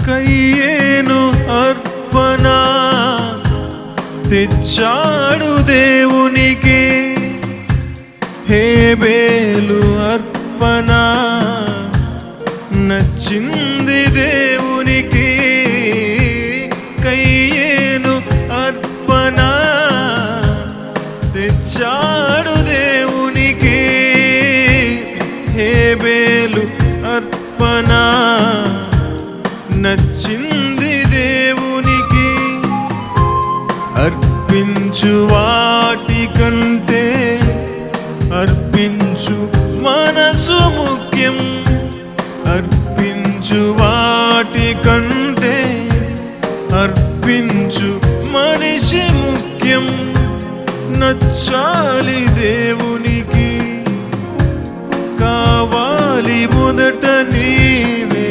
కయ్యేను అర్పణ తెచ్చాడు దేవునికి, హేబేలు అర్పణ నచ్చింది దేవునికి. కయ్యేను అర్పణ తెచ్చాడు దేవునికి, హేబేలు అర్పణ నచ్చింది దేవునికి. అర్పించు వాటి కంటే అర్పించు మనసు ముఖ్యం, అర్పించు వాటి కంటే అర్పించు మనిషి ముఖ్యం. నచ్చాడు